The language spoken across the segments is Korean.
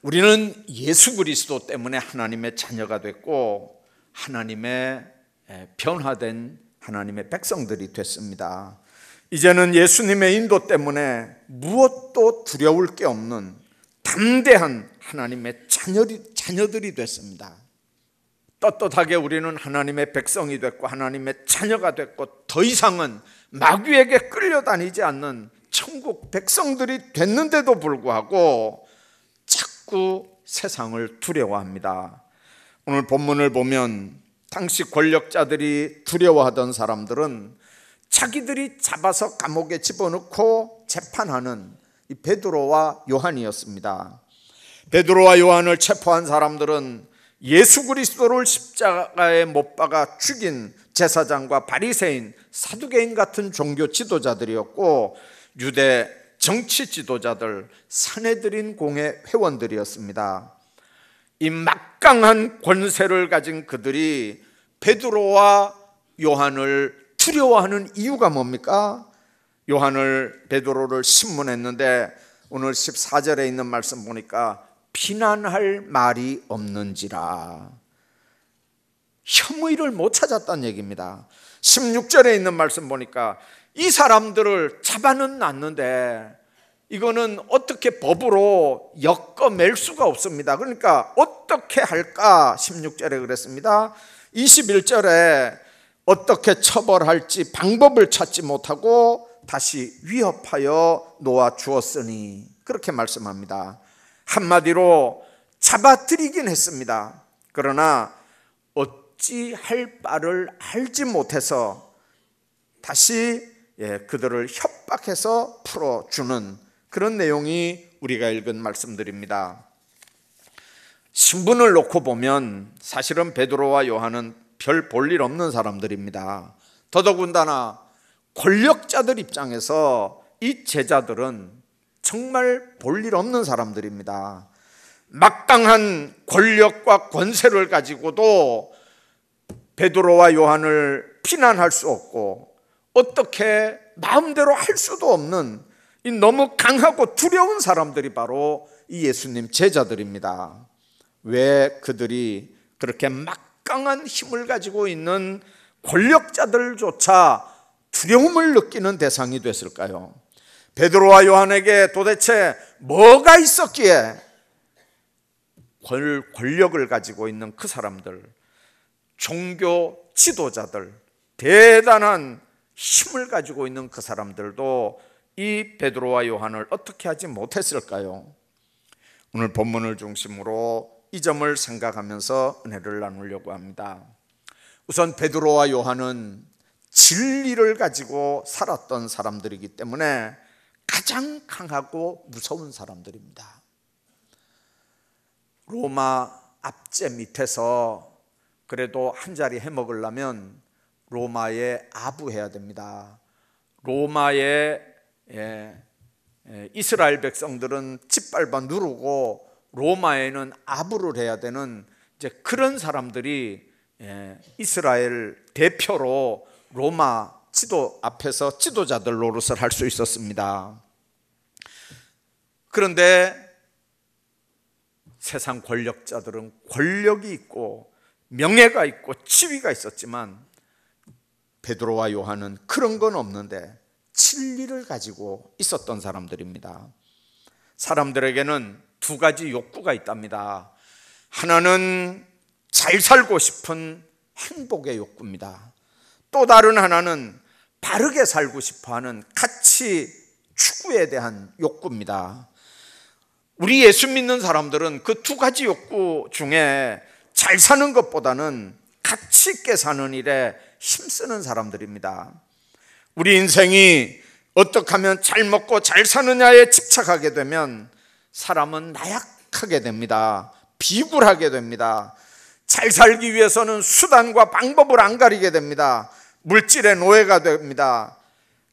우리는 예수 그리스도 때문에 하나님의 자녀가 됐고 하나님의 변화된 하나님의 백성들이 됐습니다. 이제는 예수님의 인도 때문에 무엇도 두려울 게 없는 담대한 하나님의 자녀들이 됐습니다. 떳떳하게 우리는 하나님의 백성이 됐고 하나님의 자녀가 됐고 더 이상은 마귀에게 끌려다니지 않는 천국 백성들이 됐는데도 불구하고 자꾸 세상을 두려워합니다. 오늘 본문을 보면 당시 권력자들이 두려워하던 사람들은 자기들이 잡아서 감옥에 집어넣고 재판하는 이 베드로와 요한이었습니다. 베드로와 요한을 체포한 사람들은 예수 그리스도를 십자가에 못 박아 죽인 제사장과 바리새인, 사두개인 같은 종교 지도자들이었고 유대 정치 지도자들, 사내들인 공회 회원들이었습니다. 이 막강한 권세를 가진 그들이 베드로와 요한을 두려워하는 이유가 뭡니까? 베드로를 신문했는데 오늘 14절에 있는 말씀 보니까 비난할 말이 없는지라, 혐의를 못 찾았다는 얘기입니다. 16절에 있는 말씀 보니까 이 사람들을 잡아는 놨는데 이거는 어떻게 법으로 엮어맬 수가 없습니다. 그러니까 어떻게 할까? 16절에 그랬습니다. 21절에 어떻게 처벌할지 방법을 찾지 못하고 다시 위협하여 놓아 주었으니, 그렇게 말씀합니다. 한마디로 잡아들이긴 했습니다. 그러나 어찌할 바를 알지 못해서 다시 그들을 협박해서 풀어주는 그런 내용이 우리가 읽은 말씀들입니다. 신분을 놓고 보면 사실은 베드로와 요한은 별 볼일 없는 사람들입니다. 더더군다나 권력자들 입장에서 이 제자들은 정말 볼일 없는 사람들입니다. 막강한 권력과 권세를 가지고도 베드로와 요한을 비난할 수 없고 어떻게 마음대로 할 수도 없는 이 너무 강하고 두려운 사람들이 바로 이 예수님 제자들입니다. 왜 그들이 그렇게 막강한 힘을 가지고 있는 권력자들조차 두려움을 느끼는 대상이 됐을까요? 베드로와 요한에게 도대체 뭐가 있었기에 권력을 가지고 있는 그 사람들, 종교 지도자들, 대단한 힘을 가지고 있는 그 사람들도 이 베드로와 요한을 어떻게 하지 못했을까요? 오늘 본문을 중심으로 이 점을 생각하면서 은혜를 나누려고 합니다. 우선 베드로와 요한은 진리를 가지고 살았던 사람들이기 때문에 가장 강하고 무서운 사람들입니다. 로마 압제 밑에서 그래도 한 자리 해먹으려면 로마에 아부해야 됩니다. 로마의 이스라엘 백성들은 짓밟아 누르고 로마에는 아부를 해야 되는 이제 그런 사람들이 이스라엘 대표로 로마 지도 앞에서 지도자들 노릇을 할 수 있었습니다. 그런데 세상 권력자들은 권력이 있고 명예가 있고 지위가 있었지만 베드로와 요한은 그런 건 없는데 진리를 가지고 있었던 사람들입니다. 사람들에게는 두 가지 욕구가 있답니다. 하나는 잘 살고 싶은 행복의 욕구입니다. 또 다른 하나는 바르게 살고 싶어하는 가치 추구에 대한 욕구입니다. 우리 예수 믿는 사람들은 그 두 가지 욕구 중에 잘 사는 것보다는 가치 있게 사는 일에 힘쓰는 사람들입니다. 우리 인생이 어떻게 하면 잘 먹고 잘 사느냐에 집착하게 되면 사람은 나약하게 됩니다. 비굴하게 됩니다. 잘 살기 위해서는 수단과 방법을 안 가리게 됩니다. 물질의 노예가 됩니다.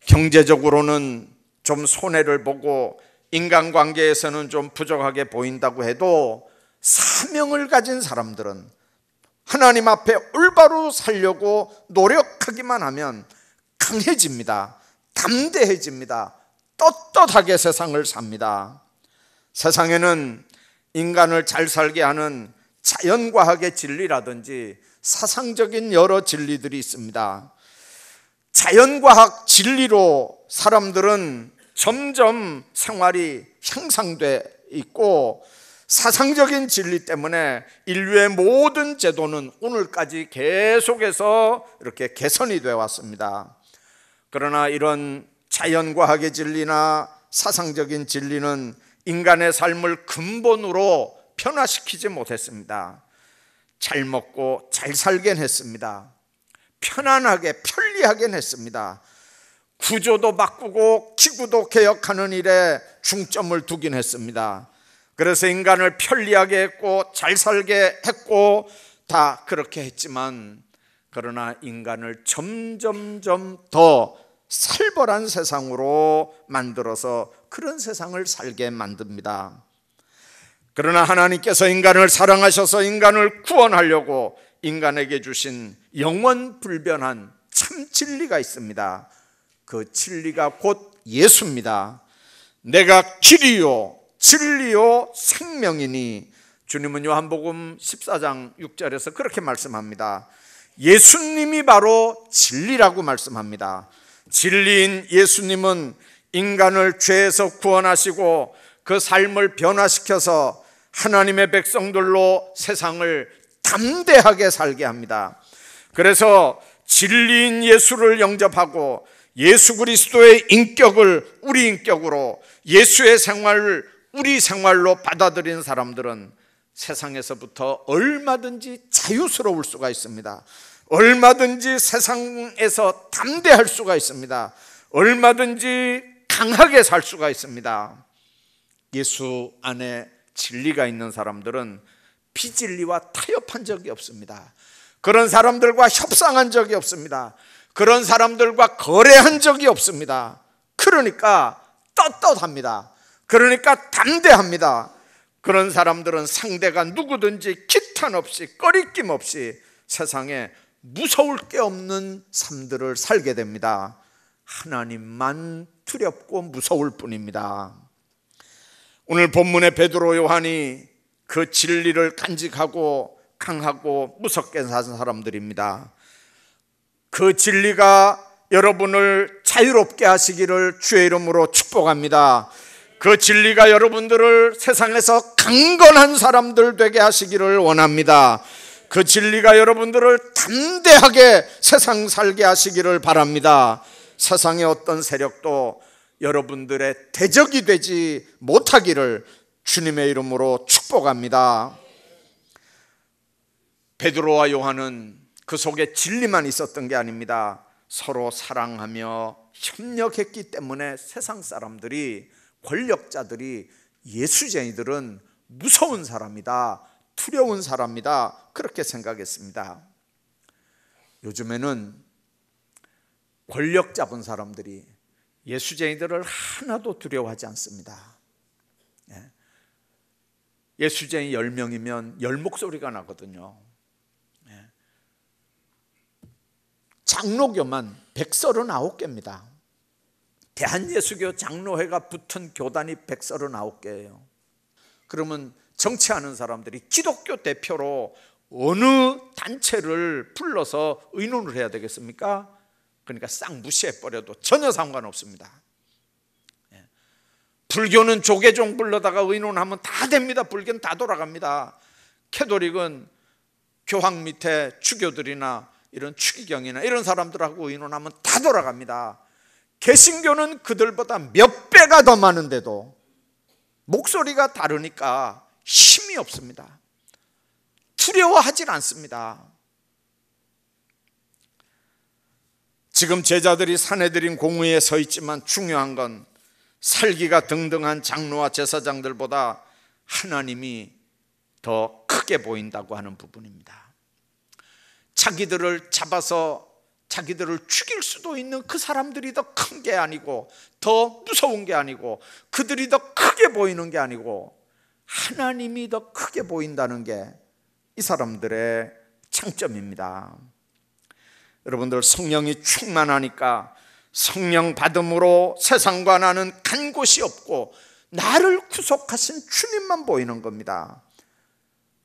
경제적으로는 좀 손해를 보고 인간관계에서는 좀 부족하게 보인다고 해도 사명을 가진 사람들은 하나님 앞에 올바로 살려고 노력하기만 하면 강해집니다. 담대해집니다. 떳떳하게 세상을 삽니다. 세상에는 인간을 잘 살게 하는 자연과학의 진리라든지 사상적인 여러 진리들이 있습니다. 자연과학 진리로 사람들은 점점 생활이 향상돼 있고, 사상적인 진리 때문에 인류의 모든 제도는 오늘까지 계속해서 이렇게 개선이 되어 왔습니다. 그러나 이런 자연과학의 진리나 사상적인 진리는 인간의 삶을 근본으로 변화시키지 못했습니다. 잘 먹고 잘 살긴 했습니다. 편안하게 편리하긴 했습니다. 구조도 바꾸고 기구도 개혁하는 일에 중점을 두긴 했습니다. 그래서 인간을 편리하게 했고 잘 살게 했고 다 그렇게 했지만, 그러나 인간을 점점점 더 살벌한 세상으로 만들어서 그런 세상을 살게 만듭니다. 그러나 하나님께서 인간을 사랑하셔서 인간을 구원하려고 인간에게 주신 영원 불변한 참 진리가 있습니다. 그 진리가 곧 예수입니다. 내가 길이요 진리요 생명이니, 주님은 요한복음 14장 6절에서 그렇게 말씀합니다. 예수님이 바로 진리라고 말씀합니다. 진리인 예수님은 인간을 죄에서 구원하시고 그 삶을 변화시켜서 하나님의 백성들로 세상을 담대하게 살게 합니다. 그래서 진리인 예수를 영접하고 예수 그리스도의 인격을 우리 인격으로, 예수의 생활을 우리 생활로 받아들인 사람들은 세상에서부터 얼마든지 자유스러울 수가 있습니다. 얼마든지 세상에서 담대할 수가 있습니다. 얼마든지 강하게 살 수가 있습니다. 예수 안에 진리가 있는 사람들은 비진리와 타협한 적이 없습니다. 그런 사람들과 협상한 적이 없습니다. 그런 사람들과 거래한 적이 없습니다. 그러니까 떳떳합니다. 그러니까 담대합니다. 그런 사람들은 상대가 누구든지 기탄 없이 꺼리낌 없이 세상에 무서울 게 없는 삶들을 살게 됩니다. 하나님만 두렵고 무서울 뿐입니다. 오늘 본문의 베드로 요한이 그 진리를 간직하고 강하고 무섭게 사는 사람들입니다. 그 진리가 여러분을 자유롭게 하시기를 주의 이름으로 축복합니다. 그 진리가 여러분들을 세상에서 강건한 사람들 되게 하시기를 원합니다. 그 진리가 여러분들을 담대하게 세상 살게 하시기를 바랍니다. 세상의 어떤 세력도 여러분들의 대적이 되지 못하기를 주님의 이름으로 축복합니다. 베드로와 요한은 그 속에 진리만 있었던 게 아닙니다. 서로 사랑하며 협력했기 때문에 세상 사람들이, 권력자들이 예수쟁이들은 무서운 사람이다, 두려운 사람이다, 그렇게 생각했습니다. 요즘에는 권력 잡은 사람들이 예수쟁이들을 하나도 두려워하지 않습니다. 예수쟁이 10명이면 10목소리가 나거든요. 장로교만 139개입니다. 대한예수교 장로회가 붙은 교단이 139개예요. 그러면 정치하는 사람들이 기독교 대표로 어느 단체를 불러서 의논을 해야 되겠습니까? 그러니까 싹 무시해버려도 전혀 상관없습니다. 불교는 조계종 불러다가 의논하면 다 됩니다. 불교는 다 돌아갑니다. 캐톨릭은 교황 밑에 주교들이나 이런 추기경이나 이런 사람들하고 의논하면 다 돌아갑니다. 개신교는 그들보다 몇 배가 더 많은데도 목소리가 다르니까 힘이 없습니다. 두려워하진 않습니다. 지금 제자들이 사내들인 공의에 서 있지만 중요한 건 살기가 등등한 장로와 제사장들보다 하나님이 더 크게 보인다고 하는 부분입니다. 자기들을 잡아서 자기들을 죽일 수도 있는 그 사람들이 더 큰 게 아니고, 더 무서운 게 아니고, 그들이 더 크게 보이는 게 아니고 하나님이 더 크게 보인다는 게 이 사람들의 장점입니다. 여러분들, 성령이 충만하니까 성령 받음으로 세상과 나는 간 곳이 없고 나를 구속하신 주님만 보이는 겁니다.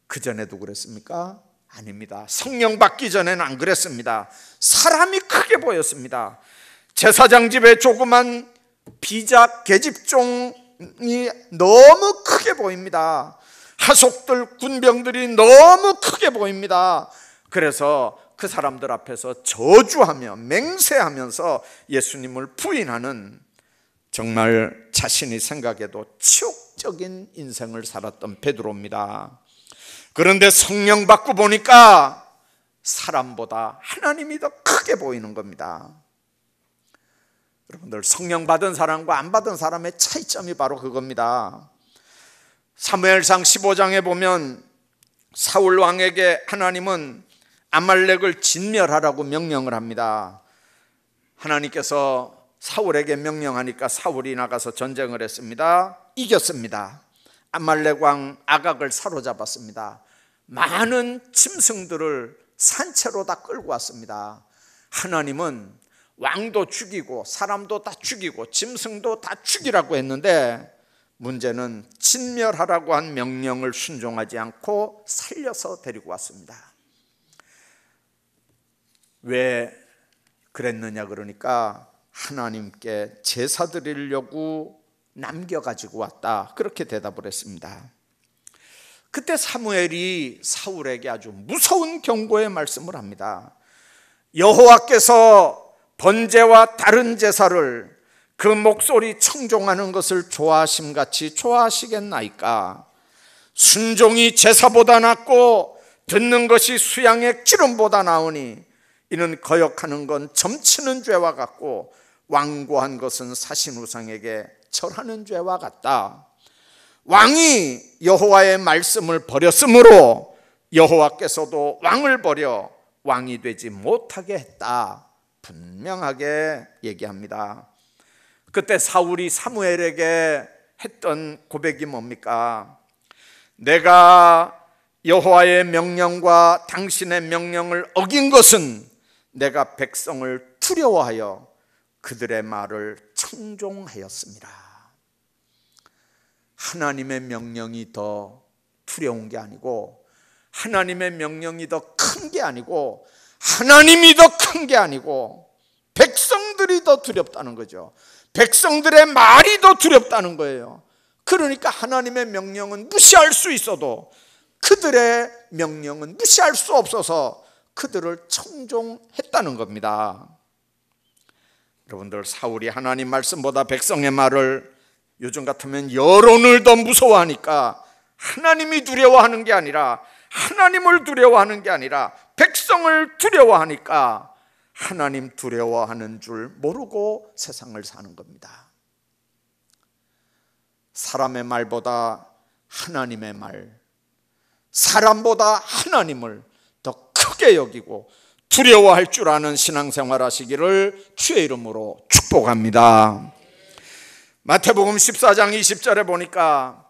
그전에도 그랬습니까? 아닙니다. 성령 받기 전에는 안 그랬습니다. 사람이 크게 보였습니다. 제사장 집에 조그만 비자 계집종이 너무 크게 보입니다. 하속들 군병들이 너무 크게 보입니다. 그래서 그 사람들 앞에서 저주하며 맹세하면서 예수님을 부인하는, 정말 자신이 생각해도 치욕적인 인생을 살았던 베드로입니다. 그런데 성령 받고 보니까 사람보다 하나님이 더 크게 보이는 겁니다. 여러분들, 성령 받은 사람과 안 받은 사람의 차이점이 바로 그겁니다. 사무엘상 15장에 보면 사울 왕에게 하나님은 아말렉을 진멸하라고 명령을 합니다. 하나님께서 사울에게 명령하니까 사울이 나가서 전쟁을 했습니다. 이겼습니다. 아말렉 왕 아각을 사로잡았습니다. 많은 짐승들을 산채로 다 끌고 왔습니다. 하나님은 왕도 죽이고 사람도 다 죽이고 짐승도 다 죽이라고 했는데, 문제는 진멸하라고 한 명령을 순종하지 않고 살려서 데리고 왔습니다. 왜 그랬느냐 그러니까 하나님께 제사 드리려고 남겨가지고 왔다, 그렇게 대답을 했습니다. 그때 사무엘이 사울에게 아주 무서운 경고의 말씀을 합니다. 여호와께서 번제와 다른 제사를 그 목소리 청종하는 것을 좋아하심같이 좋아하시겠나이까? 순종이 제사보다 낫고 듣는 것이 수양의 기름보다 나으니 이는 거역하는 건 점치는 죄와 같고 완고한 것은 사신우상에게 절하는 죄와 같다. 왕이 여호와의 말씀을 버렸으므로 여호와께서도 왕을 버려 왕이 되지 못하게 했다, 분명하게 얘기합니다. 그때 사울이 사무엘에게 했던 고백이 뭡니까? 내가 여호와의 명령과 당신의 명령을 어긴 것은 내가 백성을 두려워하여 그들의 말을 청종하였습니다. 하나님의 명령이 더 두려운 게 아니고, 하나님의 명령이 더 큰 게 아니고, 하나님이 더 큰 게 아니고 백성들이 더 두렵다는 거죠. 백성들의 말이 더 두렵다는 거예요. 그러니까 하나님의 명령은 무시할 수 있어도 그들의 명령은 무시할 수 없어서 그들을 청종했다는 겁니다. 여러분들, 사울이 하나님 말씀보다 백성의 말을, 요즘 같으면 여론을 더 무서워하니까 하나님이 두려워하는 게 아니라, 하나님을 두려워하는 게 아니라 백성을 두려워하니까 하나님 두려워하는 줄 모르고 세상을 사는 겁니다. 사람의 말보다 하나님의 말, 사람보다 하나님을 더 크게 여기고 두려워할 줄 아는 신앙생활 하시기를 주의 이름으로 축복합니다. 마태복음 14장 20절에 보니까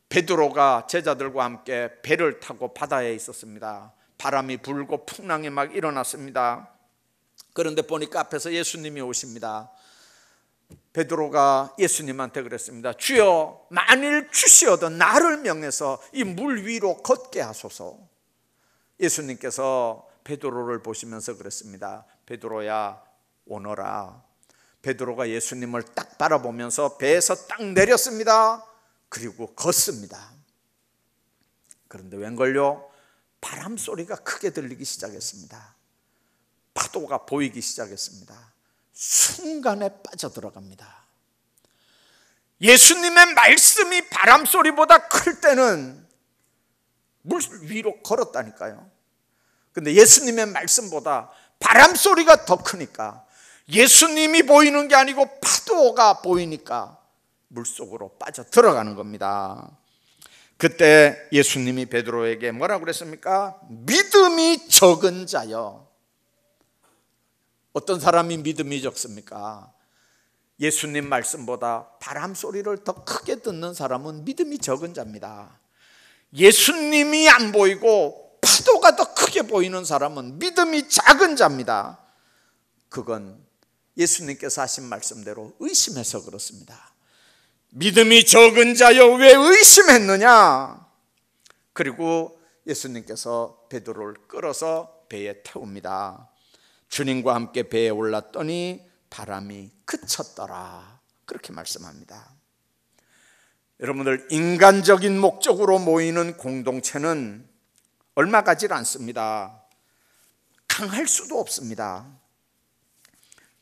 베드로가 제자들과 함께 배를 타고 바다에 있었습니다. 바람이 불고 풍랑이 막 일어났습니다. 그런데 보니까 앞에서 예수님이 오십니다. 베드로가 예수님한테 그랬습니다. 주여, 만일 주시어도 나를 명해서 이 물 위로 걷게 하소서. 예수님께서 베드로를 보시면서 그랬습니다. 베드로야, 오너라. 베드로가 예수님을 딱 바라보면서 배에서 딱 내렸습니다. 그리고 걷습니다. 그런데 웬걸요? 바람 소리가 크게 들리기 시작했습니다. 파도가 보이기 시작했습니다. 순간에 빠져들어갑니다. 예수님의 말씀이 바람 소리보다 클 때는 물 위로 걸었다니까요. 근데 예수님의 말씀보다 바람 소리가 더 크니까, 예수님이 보이는 게 아니고 파도가 보이니까 물속으로 빠져 들어가는 겁니다. 그때 예수님이 베드로에게 뭐라고 그랬습니까? 믿음이 적은 자여. 어떤 사람이 믿음이 적습니까? 예수님 말씀보다 바람 소리를 더 크게 듣는 사람은 믿음이 적은 자입니다. 예수님이 안 보이고 파도가 더 크게 보이는 사람은 믿음이 작은 자입니다. 그건 예수님께서 하신 말씀대로 의심해서 그렇습니다. 믿음이 적은 자여 왜 의심했느냐? 그리고 예수님께서 베드로를 끌어서 배에 태웁니다. 주님과 함께 배에 올랐더니 바람이 그쳤더라. 그렇게 말씀합니다. 여러분들, 인간적인 목적으로 모이는 공동체는 얼마 가지 않습니다. 강할 수도 없습니다.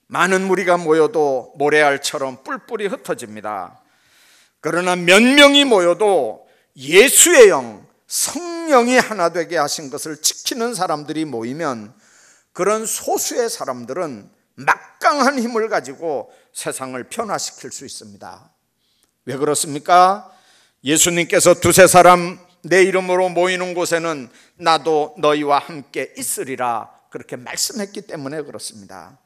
많은 무리가 모여도 모래알처럼 뿔뿔이 흩어집니다. 그러나 몇 명이 모여도 예수의 영, 성령이 하나 되게 하신 것을 지키는 사람들이 모이면 그런 소수의 사람들은 막강한 힘을 가지고 세상을 변화시킬 수 있습니다. 왜 그렇습니까? 예수님께서 두세 사람 내 이름으로 모이는 곳에는 나도 너희와 함께 있으리라 그렇게 말씀했기 때문에 그렇습니다.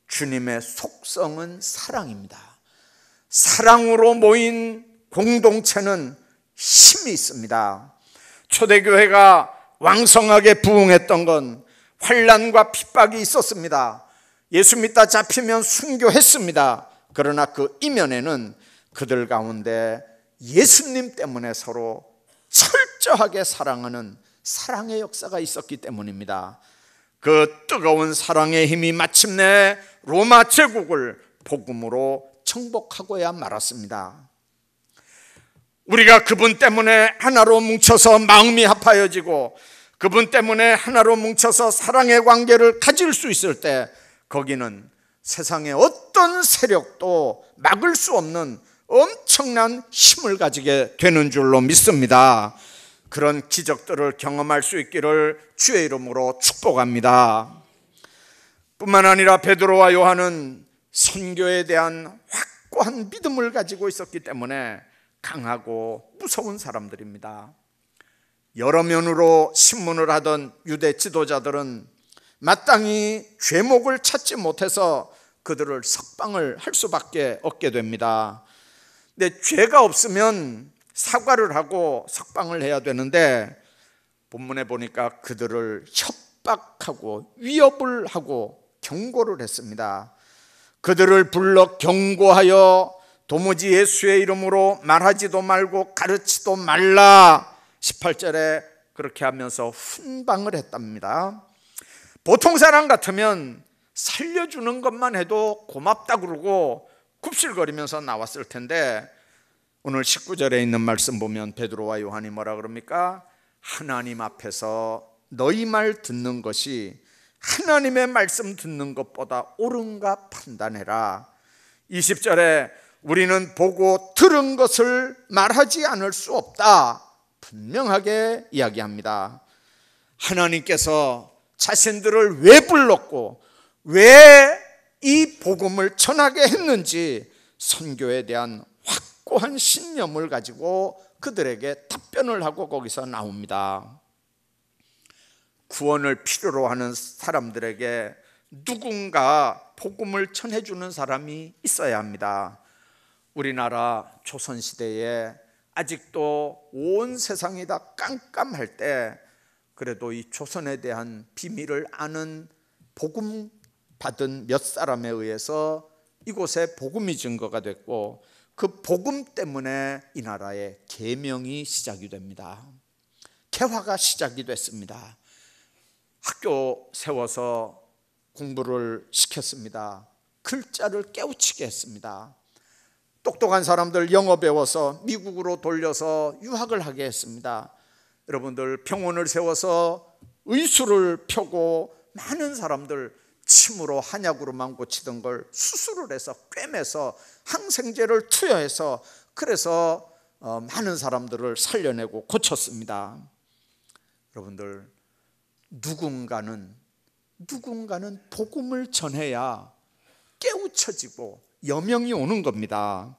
주님의 속성은 사랑입니다. 사랑으로 모인 공동체는 힘이 있습니다. 초대교회가 왕성하게 부흥했던 건 환난과 핍박이 있었습니다. 예수 믿다 잡히면 순교했습니다. 그러나 그 이면에는 그들 가운데 예수님 때문에 서로 철저하게 사랑하는 사랑의 역사가 있었기 때문입니다. 그 뜨거운 사랑의 힘이 마침내 로마 제국을 복음으로 정복하고야 말았습니다. 우리가 그분 때문에 하나로 뭉쳐서 마음이 합하여지고 그분 때문에 하나로 뭉쳐서 사랑의 관계를 가질 수 있을 때 거기는 세상의 어떤 세력도 막을 수 없는 엄청난 힘을 가지게 되는 줄로 믿습니다. 그런 기적들을 경험할 수 있기를 주의 이름으로 축복합니다. 뿐만 아니라 베드로와 요한은 선교에 대한 확고한 믿음을 가지고 있었기 때문에 강하고 무서운 사람들입니다. 여러 면으로 신문을 하던 유대 지도자들은 마땅히 죄목을 찾지 못해서 그들을 석방을 할 수밖에 없게 됩니다. 근데 죄가 없으면 사과를 하고 석방을 해야 되는데 본문에 보니까 그들을 협박하고 위협을 하고 경고를 했습니다. 그들을 불러 경고하여 도무지 예수의 이름으로 말하지도 말고 가르치도 말라. 18절에 그렇게 하면서 훈방을 했답니다. 보통 사람 같으면 살려주는 것만 해도 고맙다 그러고 굽실거리면서 나왔을 텐데 오늘 19절에 있는 말씀 보면 베드로와 요한이 뭐라 그럽니까? 하나님 앞에서 너희 말 듣는 것이 하나님의 말씀 듣는 것보다 옳은가 판단해라. 20절에 우리는 보고 들은 것을 말하지 않을 수 없다 분명하게 이야기합니다. 하나님께서 자신들을 왜 불렀고 왜 이 복음을 전하게 했는지 선교에 대한 확고한 신념을 가지고 그들에게 답변을 하고 거기서 나옵니다. 구원을 필요로 하는 사람들에게 누군가 복음을 전해주는 사람이 있어야 합니다. 우리나라 조선시대에 아직도 온 세상이 다 깜깜할 때 그래도 이 조선에 대한 비밀을 아는 복음 받은 몇 사람에 의해서 이곳에 복음이 증거가 됐고 그 복음 때문에 이 나라의 계명이 시작이 됩니다. 개화가 시작이 됐습니다. 학교 세워서 공부를 시켰습니다. 글자를 깨우치게 했습니다. 똑똑한 사람들 영어 배워서 미국으로 돌려서 유학을 하게 했습니다. 여러분들 병원을 세워서 의술을 펴고 많은 사람들 침으로 한약으로만 고치던 걸 수술을 해서 꿰매서 항생제를 투여해서 그래서 많은 사람들을 살려내고 고쳤습니다. 여러분들 누군가는 복음을 전해야 깨우쳐지고 여명이 오는 겁니다.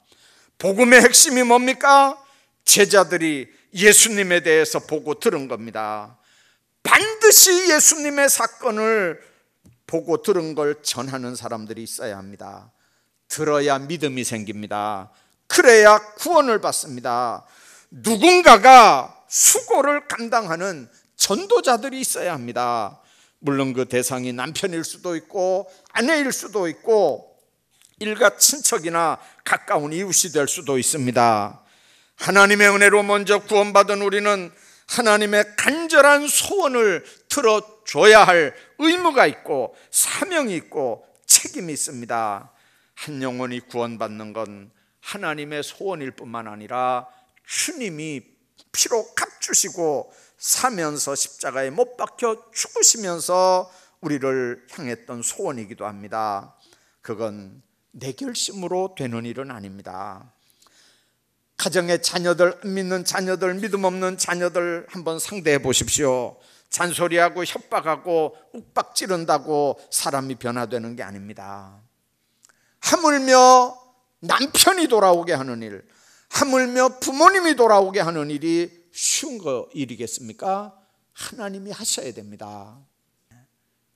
복음의 핵심이 뭡니까? 제자들이 예수님에 대해서 보고 들은 겁니다. 반드시 예수님의 사건을 보고 들은 걸 전하는 사람들이 있어야 합니다. 들어야 믿음이 생깁니다. 그래야 구원을 받습니다. 누군가가 수고를 감당하는 전도자들이 있어야 합니다. 물론 그 대상이 남편일 수도 있고 아내일 수도 있고 일가 친척이나 가까운 이웃이 될 수도 있습니다. 하나님의 은혜로 먼저 구원받은 우리는 하나님의 간절한 소원을 들어줘야 할 의무가 있고 사명이 있고 책임이 있습니다. 한 영혼이 구원받는 건 하나님의 소원일 뿐만 아니라 주님이 피로 값주시고 사면서 십자가에 못 박혀 죽으시면서 우리를 향했던 소원이기도 합니다. 그건 내 결심으로 되는 일은 아닙니다. 가정의 자녀들, 안 믿는 자녀들, 믿음 없는 자녀들 한번 상대해 보십시오. 잔소리하고 협박하고 욱박 지른다고 사람이 변화되는 게 아닙니다. 하물며 남편이 돌아오게 하는 일, 하물며 부모님이 돌아오게 하는 일이 쉬운 일이겠습니까? 하나님이 하셔야 됩니다.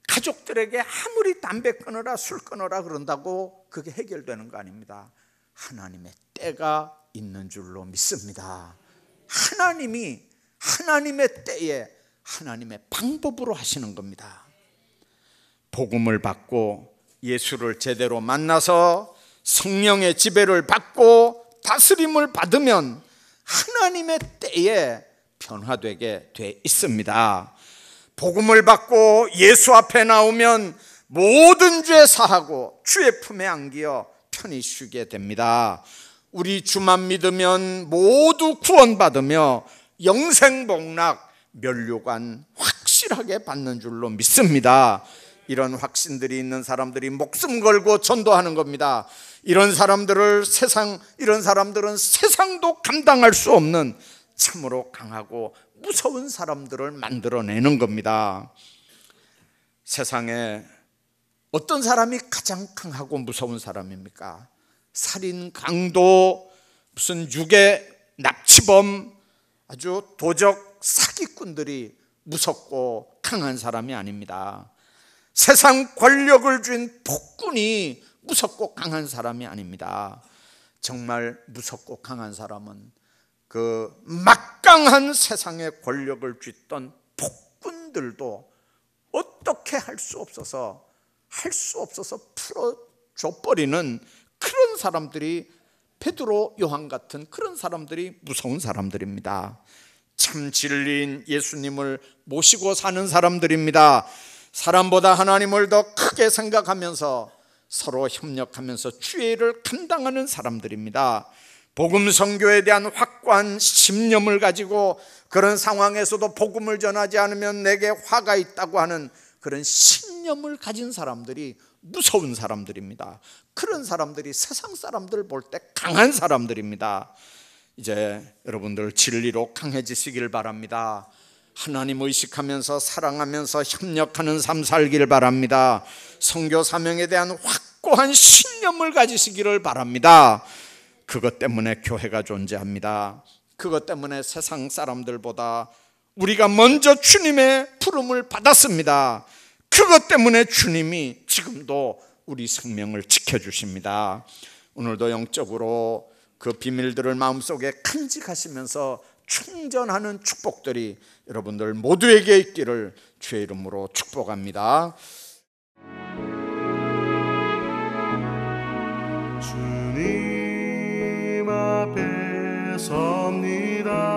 가족들에게 아무리 담배 끊어라 술 끊어라 그런다고 그게 해결되는 거 아닙니다. 하나님의 때가 있는 줄로 믿습니다. 하나님이 하나님의 때에 하나님의 방법으로 하시는 겁니다. 복음을 받고 예수를 제대로 만나서 성령의 지배를 받고 다스림을 받으면 하나님의 때에 변화되게 돼 있습니다. 복음을 받고 예수 앞에 나오면 모든 죄 사하고 주의 품에 안기어 편히 쉬게 됩니다. 우리 주만 믿으면 모두 구원받으며 영생복락 면류관 확실하게 받는 줄로 믿습니다. 이런 확신들이 있는 사람들이 목숨 걸고 전도하는 겁니다. 이런 사람들은 세상도 감당할 수 없는 참으로 강하고 무서운 사람들을 만들어내는 겁니다. 세상에 어떤 사람이 가장 강하고 무서운 사람입니까? 살인, 강도, 무슨 유괴, 납치범, 아주 도적 사기꾼들이 무섭고 강한 사람이 아닙니다. 세상 권력을 쥔 폭군이 무섭고 강한 사람이 아닙니다. 정말 무섭고 강한 사람은 그 막강한 세상의 권력을 쥐던 폭군들도 어떻게 할 수 없어서 풀어줘버리는 그런 사람들이, 베드로, 요한 같은 그런 사람들이 무서운 사람들입니다. 참 진리인 예수님을 모시고 사는 사람들입니다. 사람보다 하나님을 더 크게 생각하면서 서로 협력하면서 주의 일을 감당하는 사람들입니다. 복음 선교에 대한 확고한 신념을 가지고 그런 상황에서도 복음을 전하지 않으면 내게 화가 있다고 하는 그런 신념을 가진 사람들이 무서운 사람들입니다. 그런 사람들이 세상 사람들 볼 때 강한 사람들입니다. 이제 여러분들 진리로 강해지시길 바랍니다. 하나님 의식하면서 사랑하면서 협력하는 삶 살기를 바랍니다. 선교 사명에 대한 확고한 신념을 가지시기를 바랍니다. 그것 때문에 교회가 존재합니다. 그것 때문에 세상 사람들보다 우리가 먼저 주님의 부름을 받았습니다. 그것 때문에 주님이 지금도 우리 생명을 지켜주십니다. 오늘도 영적으로 그 비밀들을 마음속에 간직하시면서 충전하는 축복들이 여러분들 모두에게 있기를 주의 이름으로 축복합니다. 주님 앞에 섭니다.